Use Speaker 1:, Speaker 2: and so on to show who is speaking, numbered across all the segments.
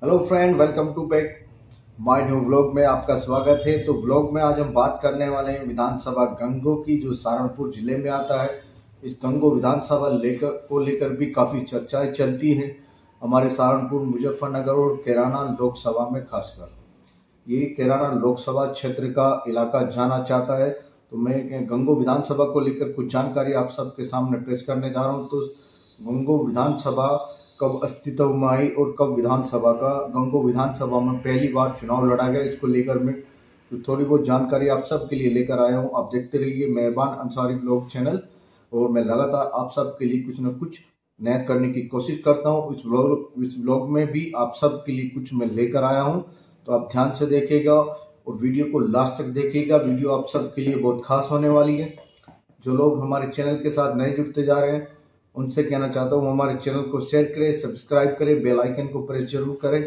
Speaker 1: Hello friend, welcome to back my new vlog में आपका स्वागत है। तो व्लॉग में आज हम बात करने वाले हैं विधानसभा गंगो की, जो सहारनपुर जिले में आता है। इस गंगो विधानसभा लेकर भी काफ़ी चर्चाएं चलती हैं हमारे सहारनपुर, मुजफ्फरनगर और कैराना लोकसभा में। खासकर ये कैराना लोकसभा क्षेत्र का इलाका जाना चाहता है। तो मैं गंगो विधानसभा को लेकर कुछ जानकारी आप सबके सामने पेश करने जा रहा हूँ। तो गंगो विधानसभा कब अस्तित्व में आई और कब गंगो विधानसभा में पहली बार चुनाव लड़ा गया, इसको लेकर मैं तो थोड़ी बहुत जानकारी आप सबके लिए लेकर आया हूँ। आप देखते रहिए मेहरबान अंसारी ब्लॉग चैनल, और मैं लगातार आप सबके लिए कुछ न कुछ नया करने की कोशिश करता हूँ। इस ब्लॉग में भी आप सबके लिए कुछ मैं लेकर आया हूँ, तो आप ध्यान से देखिएगा और वीडियो को लास्ट तक देखिएगा। वीडियो आप सबके लिए बहुत खास होने वाली है। जो लोग हमारे चैनल के साथ नए जुड़ते जा रहे हैं, उनसे कहना चाहता हूँ हमारे चैनल को शेयर करें, सब्सक्राइब करें, बेल आइकन को प्रेस जरूर करें।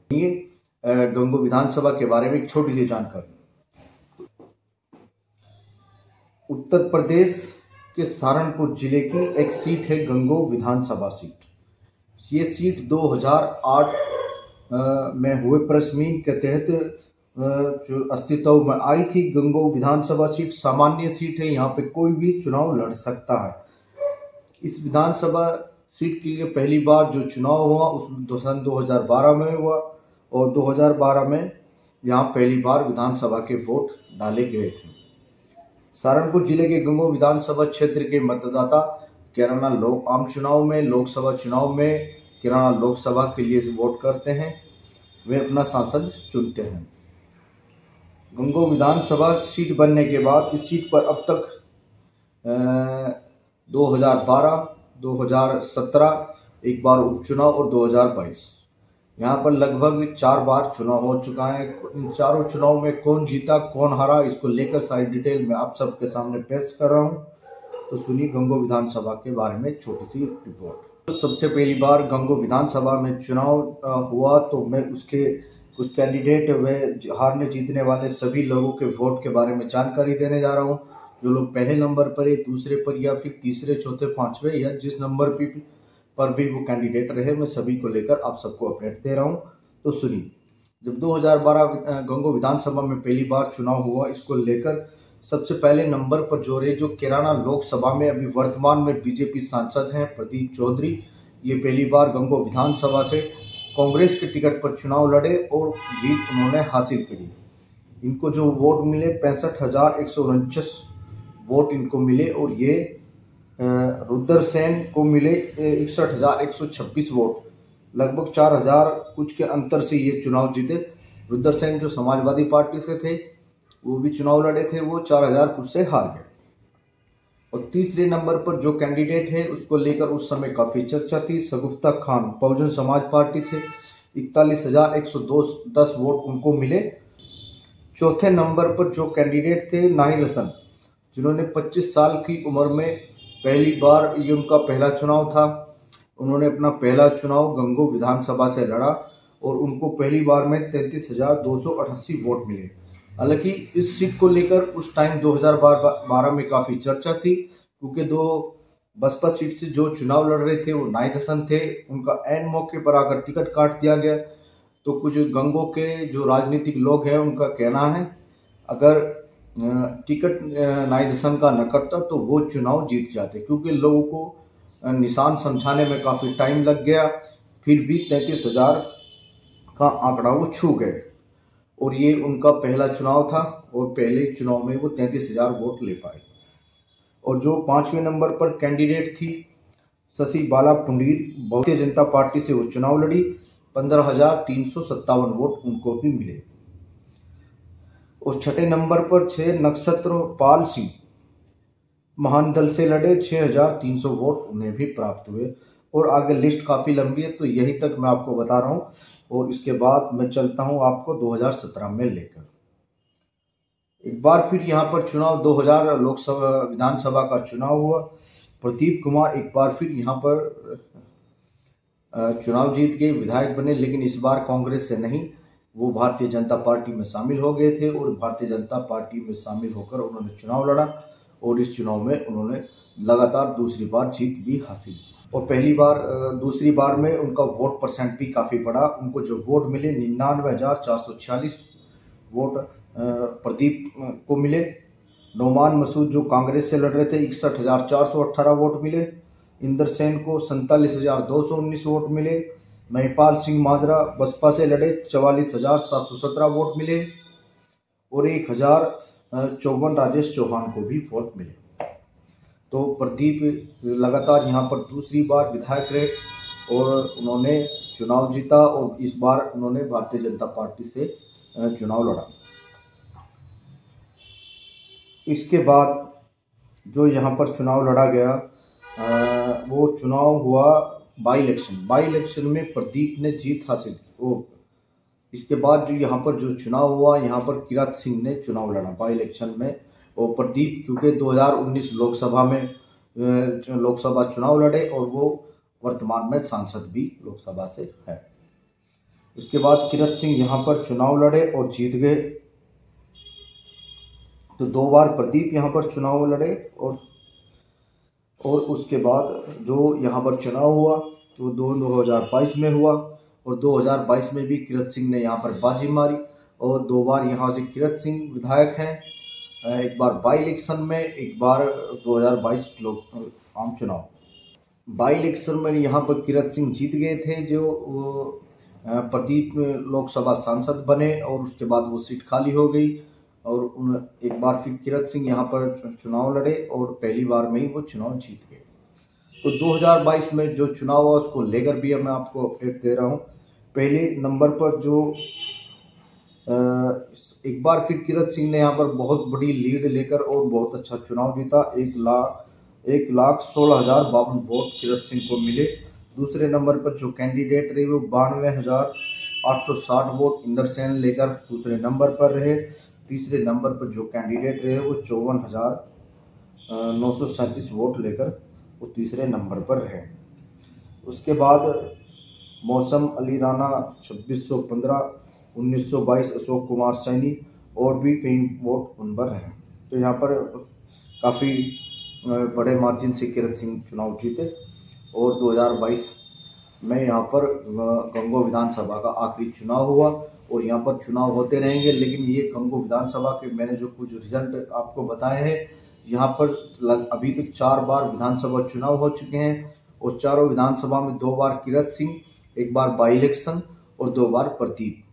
Speaker 1: ये गंगो विधानसभा के बारे में एक छोटी सी जानकारी। उत्तर प्रदेश के सहारनपुर जिले की एक सीट है गंगो विधानसभा सीट। ये सीट 2008 में हुए प्रश्मीन के तहत जो अस्तित्व में आई थी। गंगो विधानसभा सीट सामान्य सीट है, यहाँ पे कोई भी चुनाव लड़ सकता है। इस विधानसभा सीट के लिए पहली बार जो चुनाव हुआ उस सन 2012 में हुआ, और 2012 में यहाँ पहली बार विधानसभा के वोट डाले गए थे। सहारनपुर जिले के गंगो विधानसभा क्षेत्र के मतदाता कैराना आम चुनाव में, लोकसभा चुनाव में कैराना लोकसभा के लिए वोट करते हैं। वे अपना सांसद चुनते हैं। गंगो विधानसभा सीट बनने के बाद इस सीट पर अब तक 2012, 2017 एक बार उपचुनाव और 2022 यहाँ पर लगभग 4 बार चुनाव हो चुका है। इन चारों चुनाव में कौन जीता कौन हारा, इसको लेकर सारी डिटेल में आप सबके सामने पेश कर रहा हूँ। तो सुनिए गंगो विधानसभा के बारे में छोटी सी रिपोर्ट। तो सबसे पहली बार गंगो विधानसभा में चुनाव हुआ, तो मैं उसके कुछ कैंडिडेट व हारने जीतने वाले सभी लोगों के वोट के बारे में जानकारी देने जा रहा हूँ। जो लोग पहले नंबर पर है, दूसरे पर, या फिर तीसरे, चौथे, पांचवे, या जिस नंबर पर भी वो कैंडिडेट रहे, मैं सभी को लेकर आप सबको अपडेट दे रहा हूँ। तो सुनिए, जब 2012 गंगो विधानसभा में पहली बार चुनाव हुआ, इसको लेकर सबसे पहले नंबर पर जो रहे, जो कैराना लोकसभा में अभी वर्तमान में बीजेपी सांसद हैं प्रदीप चौधरी, ये पहली बार गंगो विधानसभा से कांग्रेस के टिकट पर चुनाव लड़े और जीत उन्होंने हासिल करी। इनको जो वोट मिले 65,149 वोट इनको मिले, और ये रुद्र सेन को मिले 61,126 वोट। लगभग 4,000 कुछ के अंतर से ये चुनाव जीते। रुद्र सेन जो समाजवादी पार्टी से थे, वो भी चुनाव लड़े थे, वो 4,000 कुछ से हार गए। और तीसरे नंबर पर जो कैंडिडेट है, उसको लेकर उस समय काफ़ी चर्चा थी, शगुफ्ता खान बहुजन समाज पार्टी से 41,110 वोट उनको मिले। चौथे नंबर पर जो कैंडिडेट थे नाहिद हसन, जिन्होंने 25 साल की उम्र में पहली बार, ये उनका पहला चुनाव था, उन्होंने अपना पहला चुनाव गंगो विधानसभा से लड़ा और उनको पहली बार में 33,288 वोट मिले। हालांकि इस सीट को लेकर उस टाइम 2012 में काफ़ी चर्चा थी, क्योंकि दो बसपा सीट से जो चुनाव लड़ रहे थे वो नाहिद हसन थे। उनका ऐन मौके पर आकर टिकट काट दिया गया। तो कुछ गंगो के जो राजनीतिक लोग हैं, उनका कहना है अगर टिकट नाहिद हसन का न कटता तो वो चुनाव जीत जाते, क्योंकि लोगों को निशान समझाने में काफ़ी टाइम लग गया। फिर भी 33,000 का आंकड़ा वो छू गए, और ये उनका पहला चुनाव था और पहले चुनाव में वो 33,000 वोट ले पाए। और जो 5वें नंबर पर कैंडिडेट थी शशि बाला पुंडीर, भारतीय जनता पार्टी से वो चुनाव लड़ी, 15,357 वोट उनको भी मिले। और छठे नंबर पर 6 नक्षत्र पाल सिंह महान दल से लड़े, 6,300 वोट उन्हें भी प्राप्त हुए। और आगे लिस्ट काफ़ी लंबी है, तो यही तक मैं आपको बता रहा हूँ, और इसके बाद मैं चलता हूँ आपको 2017 में लेकर। एक बार फिर यहाँ पर चुनाव 2000 लोकसभा विधानसभा का चुनाव हुआ। प्रदीप कुमार एक बार फिर यहाँ पर चुनाव जीत के विधायक बने, लेकिन इस बार कांग्रेस से नहीं, वो भारतीय जनता पार्टी में शामिल हो गए थे। और भारतीय जनता पार्टी में शामिल होकर उन्होंने चुनाव लड़ा, और इस चुनाव में उन्होंने लगातार दूसरी बार जीत भी हासिल की। और दूसरी बार में उनका वोट परसेंट भी काफ़ी बढ़ा। उनको जो वोट मिले 99,446 वोट प्रदीप को मिले। नोमान मसूद जो कांग्रेस से लड़ रहे थे 61,418 वोट मिले। इंदर सेन को 47,219 वोट मिले। महिपाल सिंह माजरा बसपा से लड़े 44,717 वोट मिले और 1,054 राजेश चौहान को भी वोट मिले। तो प्रदीप लगातार यहाँ पर दूसरी बार विधायक रहे और उन्होंने चुनाव जीता और इस बार उन्होंने भारतीय जनता पार्टी से चुनाव लड़ा। इसके बाद जो यहाँ पर चुनाव लड़ा गया वो चुनाव हुआ बाई इलेक्शन में प्रदीप ने जीत हासिल की। इसके बाद जो यहाँ पर जो चुनाव हुआ, यहाँ पर किरत सिंह ने चुनाव लड़ा बाई इलेक्शन में। और प्रदीप क्योंकि 2019 लोकसभा चुनाव लड़े और वो वर्तमान में सांसद भी लोकसभा से है। उसके बाद किरत सिंह यहाँ पर चुनाव लड़े और जीत गए। तो 2 बार प्रदीप यहाँ पर चुनाव लड़े और उसके बाद जो यहाँ पर चुनाव हुआ तो 2022 में हुआ और 2022 में भी किरत सिंह ने यहाँ पर बाजी मारी और 2 बार यहाँ से किरत सिंह विधायक हैं। एक बार बाई इलेक्शन में, एक बार 2022 लोक आम चुनाव। बाई इलेक्शन में यहाँ पर किरत सिंह जीत गए थे, जो प्रदीप लोकसभा सांसद बने और उसके बाद वो सीट खाली हो गई और एक बार फिर किरत सिंह यहाँ पर चुनाव लड़े और पहली बार में ही वो चुनाव जीत गए। तो 2022 में जो चुनाव हुआ उसको लेकर भी मैं आपको अपडेट दे रहा हूँ। पहले नंबर पर जो एक बार फिर किरत सिंह ने यहाँ पर बहुत बड़ी लीड लेकर और बहुत अच्छा चुनाव जीता। 1,16,052 वोट किरत सिंह को मिले। दूसरे नंबर पर जो कैंडिडेट रहे वो 92,860 वोट इंदर सेन लेकर दूसरे नंबर पर रहे। तीसरे नंबर पर जो कैंडिडेट रहे वो 54,937 वोट लेकर वो तीसरे नंबर पर रहे। उसके बाद मौसम अली राणा 2615, 1922 अशोक कुमार सैनी और भी कई वोट उन पर हैं। तो यहाँ पर काफ़ी बड़े मार्जिन से किरत सिंह चुनाव जीते और 2022 में यहाँ पर गंगो विधानसभा का आखिरी चुनाव हुआ और यहाँ पर चुनाव होते रहेंगे। लेकिन ये गंगो विधानसभा के मैंने जो कुछ रिजल्ट आपको बताए हैं, यहाँ पर अभी तक 4 बार विधानसभा चुनाव हो चुके हैं और चारों विधानसभा में 2 बार किरत सिंह, एक बार बाई इलेक्शन और 2 बार प्रदीप,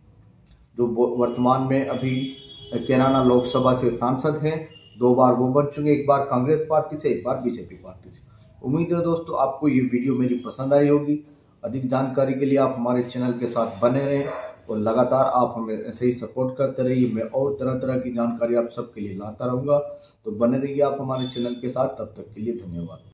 Speaker 1: जो वर्तमान में अभी कैराना लोकसभा से सांसद हैं। 2 बार वो बन चुके, एक बार कांग्रेस पार्टी से, एक बार बीजेपी पार्टी से। उम्मीद है दोस्तों आपको ये वीडियो मेरी पसंद आई होगी। अधिक जानकारी के लिए आप हमारे चैनल के साथ बने रहें और लगातार आप हमें ऐसे ही सपोर्ट करते रहिए। मैं और तरह तरह की जानकारी आप सबके लिए लाता रहूँगा। तो बने रहिए आप हमारे चैनल के साथ। तब तक के लिए धन्यवाद।